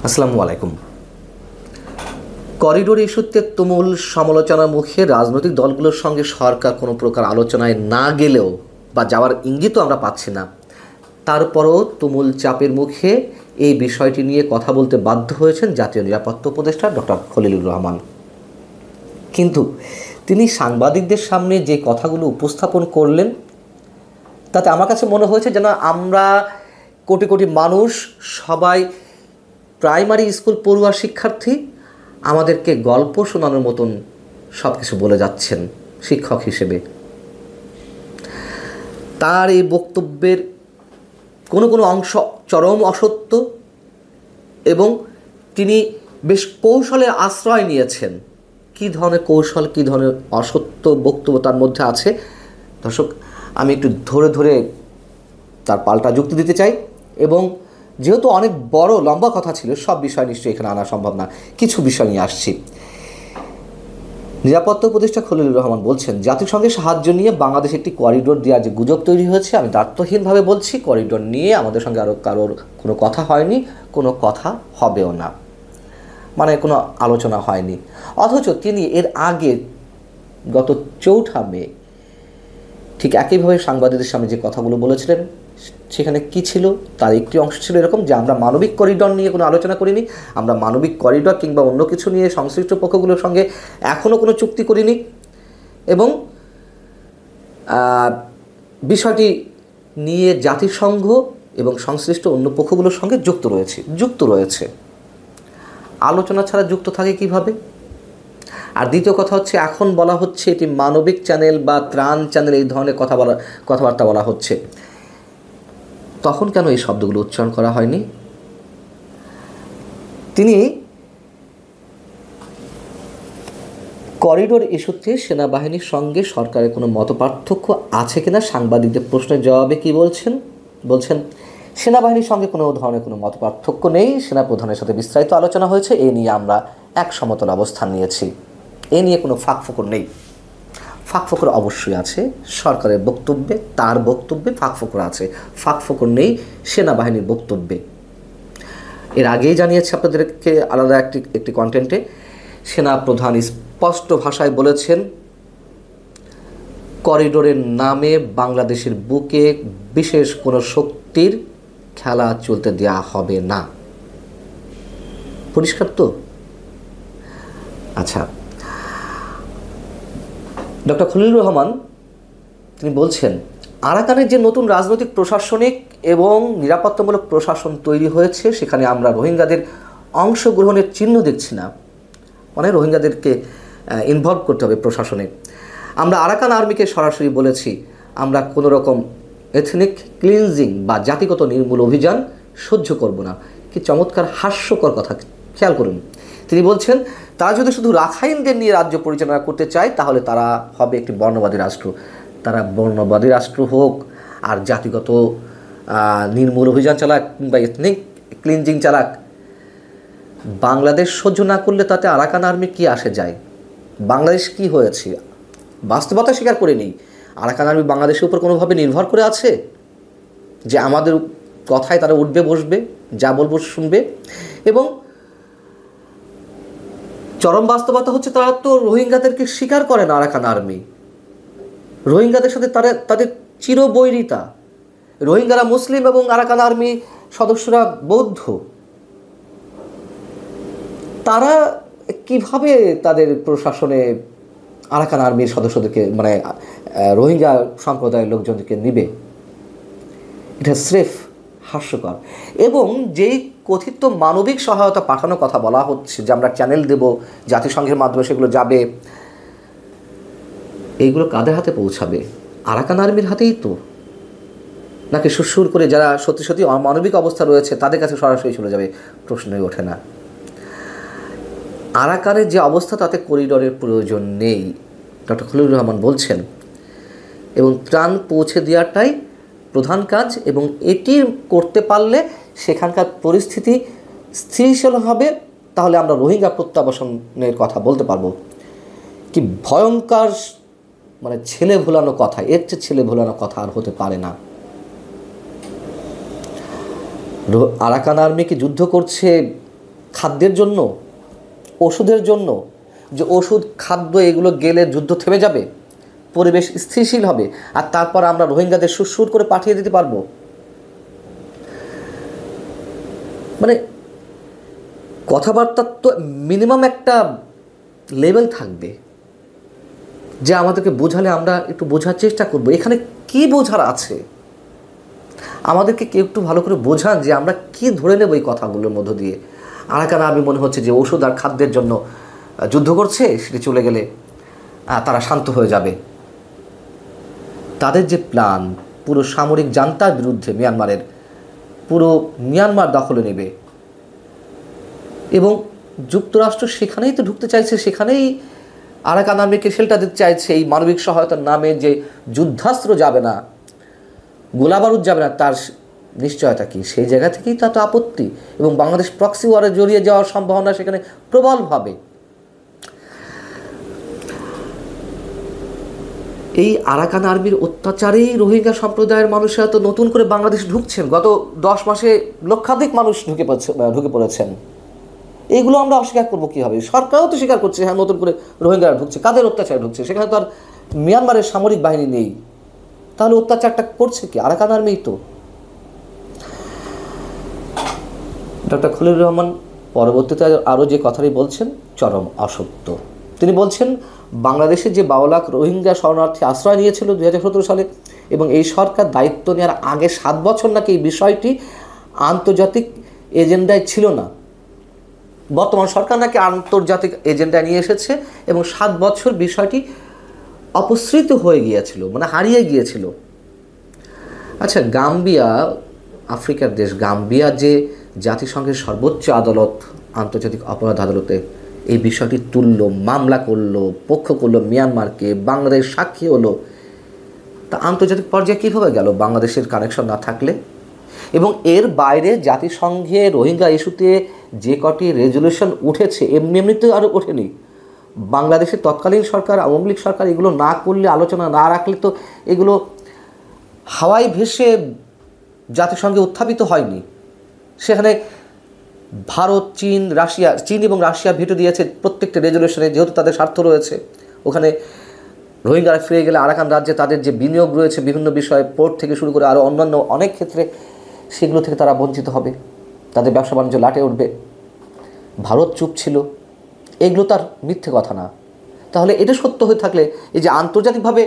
আসসালামু আলাইকুম। করিডোর ইস্যুতে তুমুল সমালোচনার মুখে রাজনৈতিক দলগুলোর সঙ্গে সরকার কোনো প্রকার আলোচনায় না গেলেও বা যাওয়ার ইঙ্গিতও আমরা পাচ্ছি না, তারপরও তুমুল চাপের মুখে এই বিষয়টি নিয়ে কথা বলতে বাধ্য হয়েছেন জাতীয় নিরাপত্তা উপদেষ্টা ডক্টর খলিলুর রহমান। কিন্তু তিনি সাংবাদিকদের সামনে যে কথাগুলো উপস্থাপন করলেন তাতে আমার কাছে মনে হয়েছে যেন আমরা কোটি কোটি মানুষ সবাই প্রাইমারি স্কুল পড়ুয়া শিক্ষার্থী, আমাদেরকে গল্প শোনানোর মতন সব কিছু বলে যাচ্ছেন শিক্ষক হিসেবে। তার এই বক্তব্যের কোনো কোনো অংশ চরম অসত্য এবং তিনি বেশ কৌশলের আশ্রয় নিয়েছেন। কী ধরনের কৌশল, কী ধরনের অসত্য বক্তব্য তার মধ্যে আছে, দর্শক আমি একটু ধরে ধরে তার পাল্টা যুক্তি দিতে চাই। এবং যেহেতু অনেক বড় লম্বা কথা ছিল, সব বিষয় নিশ্চয়ই এখানে আনা সম্ভব না, কিছু বিষয় নিয়ে আসছি। নিরাপত্তা উপদেষ্টা খলিলুর রহমান বলছেন, জাতিসংঘের সাহায্য নিয়ে বাংলাদেশ একটি করিডোর দেওয়ার যে গুজব তৈরি হয়েছে, আমি দায়িত্বহীনভাবে বলছি, করিডোর নিয়ে আমাদের সঙ্গে আরও কারোর কোনো কথা হয়নি, কোনো কথা হবেও না, মানে কোনো আলোচনা হয়নি। অথচ তিনি এর আগে গত 4 মে ঠিক একইভাবে সাংবাদিকদের সামনে যে কথাগুলো বলেছিলেন, সেখানে কি ছিল তার একটি অংশ ছিল এরকম যে আমরা মানবিক করিডোর নিয়ে কোনো আলোচনা করিনি, আমরা মানবিক করিডোর কিংবা অন্য কিছু নিয়ে সংশ্লিষ্ট পক্ষগুলোর সঙ্গে এখনও কোনো চুক্তি করিনি এবং বিষয়টি নিয়ে জাতিসংঘ এবং সংশ্লিষ্ট অন্য পক্ষগুলোর সঙ্গে যুক্ত রয়েছে। আলোচনা ছাড়া যুক্ত থাকে কিভাবে? আর দ্বিতীয় কথা হচ্ছে, এখন বলা হচ্ছে এটি মানবিক চ্যানেল বা ত্রাণ চ্যানেল, এই ধরনের কথাবার্তা বলা হচ্ছে। তখন কেন এই শব্দগুলো উচ্চারণ করা হয়নি? তিনি করিডোর ইস্যুতে সেনাবাহিনীর সঙ্গে সরকারের কোনো মতপার্থক্য আছে কিনা সাংবাদিকদের প্রশ্নের জবাবে কি বলছেন সেনাবাহিনীর সঙ্গে কোনো ধরনের কোনো মতপার্থক্য নেই, সেনাপ্রধানের সাথে বিস্তারিত আলোচনা হয়েছে, এ নিয়ে আমরা এক সমতল অবস্থান নিয়েছি, এ নিয়ে কোনো ফাঁকফোকর নেই। ফাঁকফোকর অবশ্যই আছে সরকারের বক্তব্যে, তার বক্তব্যে ফাঁকফোকর আছে, ফাঁকফোকর নেই সেনাবাহিনীর বক্তব্যে। এর আগেই জানিয়েছে আপনাদেরকে আলাদা একটি কন্টেন্টে, সেনাপ্রধান স্পষ্ট ভাষায় বলেছেন, করিডোরের নামে বাংলাদেশের বুকে বিশেষ কোনো শক্তির খেলা চলতে দেওয়া হবে না। পরিষ্কার তো? আচ্ছা, ডক্টর খলিলুর রহমান তিনি বলছেন, আরাকানের যে নতুন রাজনৈতিক প্রশাসনিক এবং নিরাপত্তামূলক প্রশাসন তৈরি হয়েছে, সেখানে আমরা রোহিঙ্গাদের অংশগ্রহণের চিহ্ন দেখছি না। মানে রোহিঙ্গাদেরকে ইনভলভ করতে হবে প্রশাসনে। আমরা আরাকান আর্মিকে সরাসরি বলেছি, আমরা কোনো রকম এথনিক ক্লিনজিং বা জাতিগত নির্মূল অভিযান সহ্য করব না। কি চমৎকার হাস্যকর কথা, খেয়াল করুন। তিনি বলছেন, তারা যদি শুধু রাখাইনদের নিয়ে রাজ্য পরিচালনা করতে চায় তাহলে তারা হবে একটি বর্ণবাদী রাষ্ট্র। তারা বর্ণবাদী রাষ্ট্র হোক আর জাতিগত নির্মূল অভিযান চালাক কিংবা এথনিক ক্লিনজিং চালাক, বাংলাদেশ সহ্য না করলে তাতে আরাকান আর্মি কি আসে যায়? বাংলাদেশ কি হয়েছে? বাস্তবতা স্বীকার করে নেই, আরাকান আর্মি বাংলাদেশের উপর কোনোভাবে নির্ভর করে আছে যে আমাদের কথায় তারা উঠবে বসবে, যা বলবো শুনবে? এবং চরম বাস্তবতা হচ্ছে, তারা তো রোহিঙ্গাদেরকে স্বীকার করে না। আরাকান আর্মি রোহিঙ্গাদের সাথে তাদের চিরবৈরিতা। রোহিঙ্গারা মুসলিম এবং আরাকান আর্মি সদস্যরা বৌদ্ধ। তারা কিভাবে তাদের প্রশাসনে আরাকান আর্মির সদস্যদেরকে, মানে রোহিঙ্গা সম্প্রদায়ের লোকজনদেরকে নিবে? এটা স্রেফ হাস্যকর। এবং যেই কথিত মানবিক সহায়তা পাঠানোর কথা বলা হচ্ছে, যে আমরা চ্যানেল দেব, জাতিসংঘের মাধ্যমে সেগুলো যাবে, এইগুলো কাদের হাতে পৌঁছাবে? আরাকান আর্মির হাতেই তো, নাকি সুরসুর করে যারা সত্যি সত্যি অমানবিক অবস্থা রয়েছে তাদের কাছে সরাসরি চলে যাবে? প্রশ্নই ওঠে না। আরাকানের যে অবস্থা, তাতে করিডোরের প্রয়োজন নেই, ডক্টর খলিলুর রহমান বলছেন। এবং ত্রাণ পৌঁছে দেওয়াটাই প্রধান কাজ, এবং এটি করতে পারলে সেখানকার পরিস্থিতি স্থিতিশীল হবে, তাহলে আমরা রোহিঙ্গা প্রত্যাবাসনের কথা বলতে পারবো। কি ভয়ঙ্কর, মানে ছেলে ভোলানো কথা, এর চেয়ে ছেলে ভোলানো কথা আর হতে পারে না। আরাকান আর্মি কি যুদ্ধ করছে খাদ্যের জন্য, ওষুধের জন্য, যে ওষুধ খাদ্য এগুলো গেলে যুদ্ধ থেমে যাবে, পরিবেশ স্থিতিশীল হবে, আর তারপর আমরা রোহিঙ্গাদের সুর করে পাঠিয়ে দিতে পারবো? মানে কথাবার্তার তো মিনিমাম একটা লেভেল থাকবে, যে আমাদেরকে বোঝালে আমরা একটু বোঝার চেষ্টা করব এখানে কি বোঝার আছে। আমাদেরকে কেউ একটু ভালো করে বোঝান যে আমরা কি ধরে নেব এই কথাগুলোর মধ্য দিয়ে। আরাকান আর্মি মনে হচ্ছে যে ওষুধ আর খাদ্যের জন্য যুদ্ধ করছে, সেটি চলে গেলে তারা শান্ত হয়ে যাবে। তাদের যে প্ল্যান, পুরো সামরিক জান্তার বিরুদ্ধে মিয়ানমারের, পুরো মিয়ানমার দখলে নেবে, এবং যুক্তরাষ্ট্র সেখানেই তো ঢুকতে চাইছে, সেখানেই আরাকান আর্মিকে শেল্টার দিতে চাইছে। এই মানবিক সহায়তার নামে যে যুদ্ধাস্ত্র যাবে না, গোলাবারুদ যাবে না, তার নিশ্চয়তা কি? সেই জায়গা থেকেই তা তো আপত্তি, এবং বাংলাদেশ প্রক্সি ওয়ারে জড়িয়ে যাওয়ার সম্ভাবনা সেখানে প্রবলভাবে। এই আরাকান আর্মির অত্যাচারেই রোহিঙ্গা সম্প্রদায়ের মানুষেরা তো নতুন করে বাংলাদেশ ঢুকছেন। গত 10 মাসে লক্ষাধিক মানুষ ঢুকে পড়েছেন। এইগুলো আমরা অস্বীকার করবো কীভাবে? সরকারও তো স্বীকার করছে, হ্যাঁ নতুন করে রোহিঙ্গারা ঢুকছে। কাদের অত্যাচারে ঢুকছে? সেখানে তো আর মিয়ানমারের সামরিক বাহিনী নেই। তাহলে অত্যাচারটা করছে কি? আরাকান আর্মিই তো। ডক্টর খলিলুর রহমান পরবর্তীতে আরও যে কথাটি বলছেন চরম অসত্য। তিনি বলছেন বাংলাদেশে যে 12 লাখ রোহিঙ্গা শরণার্থী আশ্রয় নিয়েছিল 2017 সালে, এবং এই সরকার দায়িত্ব নেওয়ার আগে 7 বছর নাকি এই বিষয়টি আন্তর্জাতিক এজেন্ডায় ছিল না। বর্তমান সরকার নাকি আন্তর্জাতিক এজেন্ডায় নিয়ে এসেছে, এবং 7 বছর বিষয়টি অপসৃত হয়ে গিয়েছিল, মানে হারিয়ে গিয়েছিল। আচ্ছা, গাম্বিয়া, আফ্রিকার দেশ গাম্বিয়া যে জাতিসংঘের সর্বোচ্চ আদালত, আন্তর্জাতিক অপরাধ আদালতে এই বিষয়টি তুললো, মামলা করলো, পক্ষ করলো মিয়ানমারকে, বাংলাদেশ সাক্ষী হলো, তা আন্তর্জাতিক পর্যায়ে কীভাবে গেল বাংলাদেশের কানেকশন না থাকলে? এবং এর বাইরে জাতিসংঘে রোহিঙ্গা ইস্যুতে যে কটি রেজলিউশন উঠেছে, এমনিতে আরও ওঠেনি। বাংলাদেশের তৎকালীন সরকার, আওয়ামী লীগ সরকার এগুলো না করলে, আলোচনা না রাখলে তো এগুলো হাওয়ায় ভেসে জাতিসংঘে উত্থাপিত হয়নি। সেখানে ভারত, চীন এবং রাশিয়া ভেটো দিয়েছে প্রত্যেকটা রেজলিউশনে, যেহেতু তাদের স্বার্থ রয়েছে। ওখানে রোহিঙ্গারা ফিরে গেলে আরাকান রাজ্যে তাদের যে বিনিয়োগ রয়েছে বিভিন্ন বিষয়ে, পোর্ট থেকে শুরু করে আরও অন্যান্য অনেক ক্ষেত্রে, সেগুলো থেকে তারা বঞ্চিত হবে, তাদের ব্যবসা বাণিজ্য লাটে উঠবে। ভারত চুপ ছিল, এগুলো তার মিথ্যে কথা না। তাহলে এটা সত্য হয়ে থাকলে এই যে আন্তর্জাতিকভাবে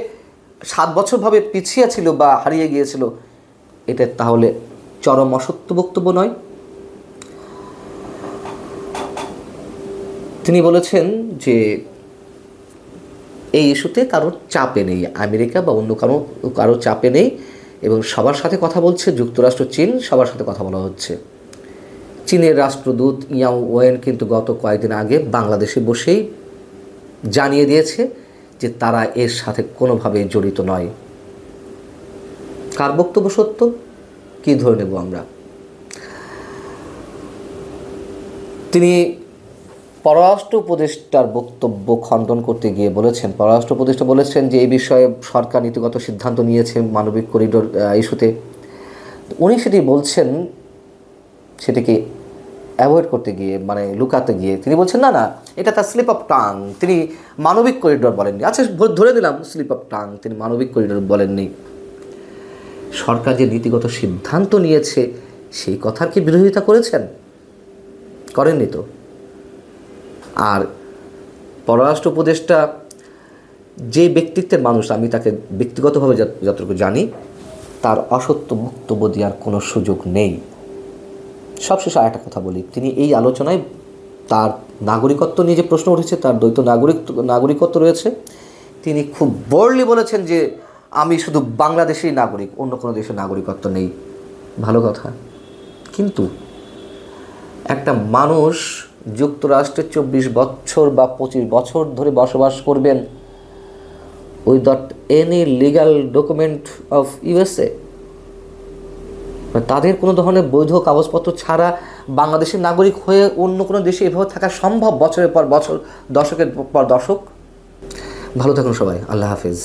7 বছরভাবে পিছিয়ে ছিল বা হারিয়ে গিয়েছিল, এটা তাহলে চরম অসত্য বক্তব্য নয়? তিনি বলেছেন যে এই ইস্যুতে কারোর চাপে নেই, আমেরিকা বা অন্য কারোর চাপে নেই, এবং সবার সাথে কথা বলছে যুক্তরাষ্ট্র, চীন, সবার সাথে কথা বলা হচ্ছে। চীনের রাষ্ট্রদূত ইয়াং ওয়েন কিন্তু গত কয়েকদিন আগে বাংলাদেশে বসেই জানিয়ে দিয়েছে যে তারা এর সাথে কোনোভাবেই জড়িত নয়। কার বক্তব্য সত্য, কি ধরে নেব আমরা? তিনি পররাষ্ট্র উপদেষ্টার বক্তব্য খণ্ডন করতে গিয়ে বলেছেন, পররাষ্ট্র উপদেষ্টা বলেছেন যে এই বিষয়ে সরকার নীতিগত সিদ্ধান্ত নিয়েছে মানবিক করিডোর ইস্যুতে। উনি সেটি বলছেন, সেটিকে অ্যাভয়েড করতে গিয়ে, মানে লুকাতে গিয়ে তিনি বলছেন না না এটা তার স্লিপ অফ টাং, তিনি মানবিক করিডোর বলেননি। আচ্ছা, ধরে দিলাম স্লিপ অফ টাং, তিনি মানবিক করিডোর বলেননি। সরকার যে নীতিগত সিদ্ধান্ত নিয়েছে সেই কথার কি বিরোধিতা করেছেন? করেননি তো। আর পররাষ্ট্র উপদেষ্টা যে ব্যক্তিত্বের মানুষ, আমি তাকে ব্যক্তিগতভাবে যতটুকু জানি, তার অসত্য বক্তব্য দেওয়ার কোনো সুযোগ নেই। সবশেষে আরেকটা কথা বলি, তিনি এই আলোচনায় তার নাগরিকত্ব নিয়ে যে প্রশ্ন উঠেছে, তার দ্বৈত নাগরিকত্ব রয়েছে, তিনি খুব বোল্ডলি বলেছেন যে আমি শুধু বাংলাদেশেরই নাগরিক, অন্য কোনো দেশের নাগরিকত্ব নেই। ভালো কথা, কিন্তু একটা মানুষ যুক্তরাষ্ট্রে 24 বছর বা 25 বছর ধরে বসবাস করবেন without any legal document of USA, তাদের কোনো ধরনের বৈধ কাগজপত্র ছাড়া বাংলাদেশের নাগরিক হয়ে অন্য কোনো দেশে এভাবে থাকা সম্ভব? বছরের পর বছর, দশকের পর দশক। ভালো থাকুন সবাই, আল্লাহ হাফেজ।